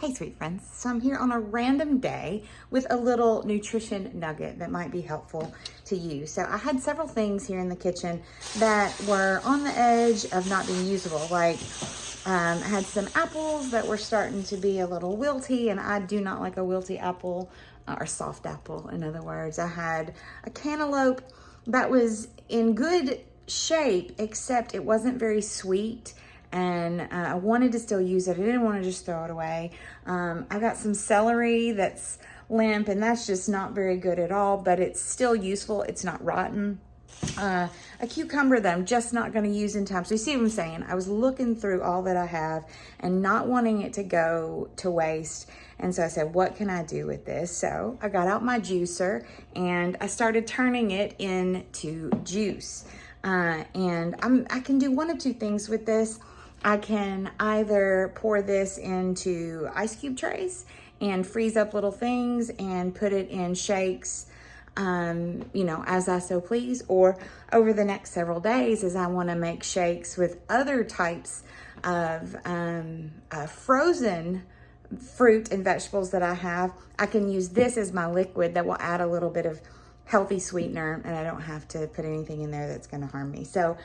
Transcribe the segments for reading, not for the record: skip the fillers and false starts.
Hey, sweet friends. So I'm here on a random day with a little nutrition nugget that might be helpful to you. So I had several things here in the kitchen that were on the edge of not being usable. Like I had some apples that were starting to be a little wilty, and I do not like a wilty apple, or soft apple, in other words. I had a cantaloupe that was in good shape, except it wasn't very sweet. And I wanted to still use it. I didn't want to just throw it away. I got some celery that's limp, and that's just not very good at all, but it's still useful. It's not rotten. A cucumber that I'm just not going to use in time. So you see what I'm saying? I was looking through all that I have and not wanting it to go to waste. And so I said, what can I do with this? So I got out my juicer and I started turning it into juice. And I can do one of two things with this. I can either pour this into ice cube trays and freeze up little things and put it in shakes, as I so please, or over the next several days as I want to make shakes with other types of frozen fruit and vegetables that I have. I can use this as my liquid that will add a little bit of healthy sweetener, and I don't have to put anything in there that's going to harm me. So,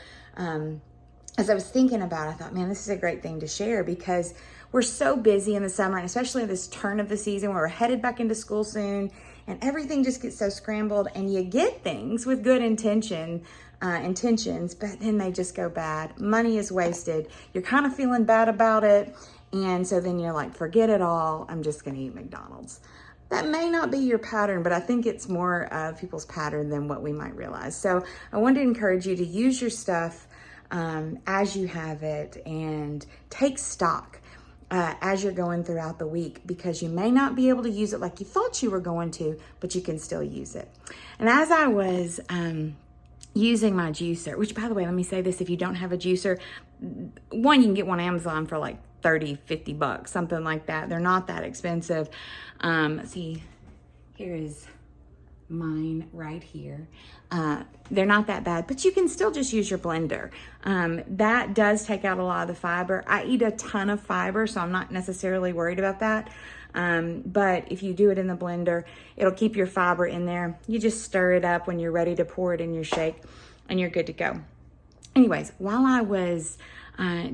as I was thinking about it, I thought, man, this is a great thing to share because we're so busy in the summer, and especially this turn of the season where we're headed back into school soon, and everything just gets so scrambled, and you get things with good intentions, but then they just go bad. Money is wasted. You're kind of feeling bad about it, and so then you're like, forget it all. I'm just going to eat McDonald's. That may not be your pattern, but I think it's more of people's pattern than what we might realize. So I wanted to encourage you to use your stuff as you have it, and take stock as you're going throughout the week, because you may not be able to use it like you thought you were going to, but you can still use it. And as I was using my juicer, which, by the way, let me say this, if you don't have a juicer, one, you can get one on Amazon for like $30-$50, something like that. They're not that expensive. See, here is mine right here. They're not that bad, but you can still just use your blender. That does take out a lot of the fiber. I eat a ton of fiber, so I'm not necessarily worried about that. But if you do it in the blender, it'll keep your fiber in there. You just stir it up when you're ready to pour it in your shake, and you're good to go. Anyways, while I was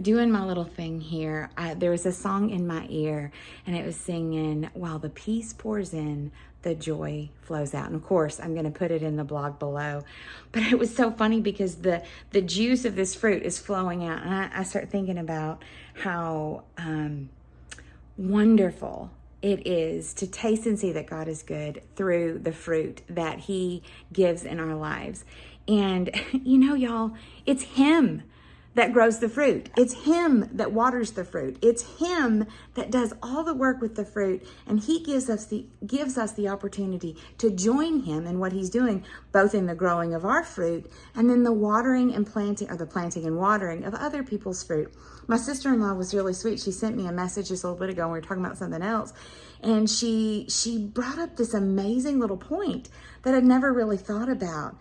doing my little thing here, there was a song in my ear, and it was singing, while the peace pours in, the joy flows out. And of course, I'm going to put it in the blog below. But it was so funny because the juice of this fruit is flowing out. And I start thinking about how wonderful it is to taste and see that God is good through the fruit that He gives in our lives. And y'all, it's Him that grows the fruit. It's Him that waters the fruit. It's Him that does all the work with the fruit, and He gives us the opportunity to join Him in what He's doing, both in the growing of our fruit and then the watering and planting, or the planting and watering of other people's fruit. My sister-in-law was really sweet. She sent me a message just a little bit ago, and we were talking about something else, and she brought up this amazing little point that I'd never really thought about.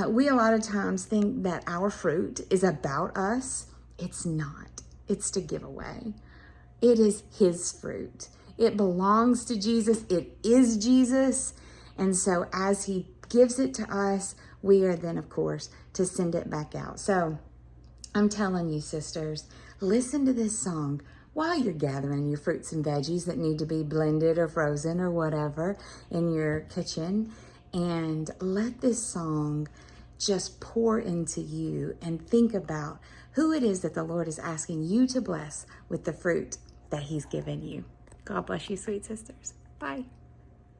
We a lot of times think that our fruit is about us. It's not. It's to give away. It is His fruit. It belongs to Jesus. It is Jesus. And so as He gives it to us, we are then, of course, to send it back out. So I'm telling you, sisters, listen to this song while you're gathering your fruits and veggies that need to be blended or frozen or whatever in your kitchen. And let this song just pour into you, and think about who it is that the Lord is asking you to bless with the fruit that He's given you. God bless you, sweet sisters. Bye.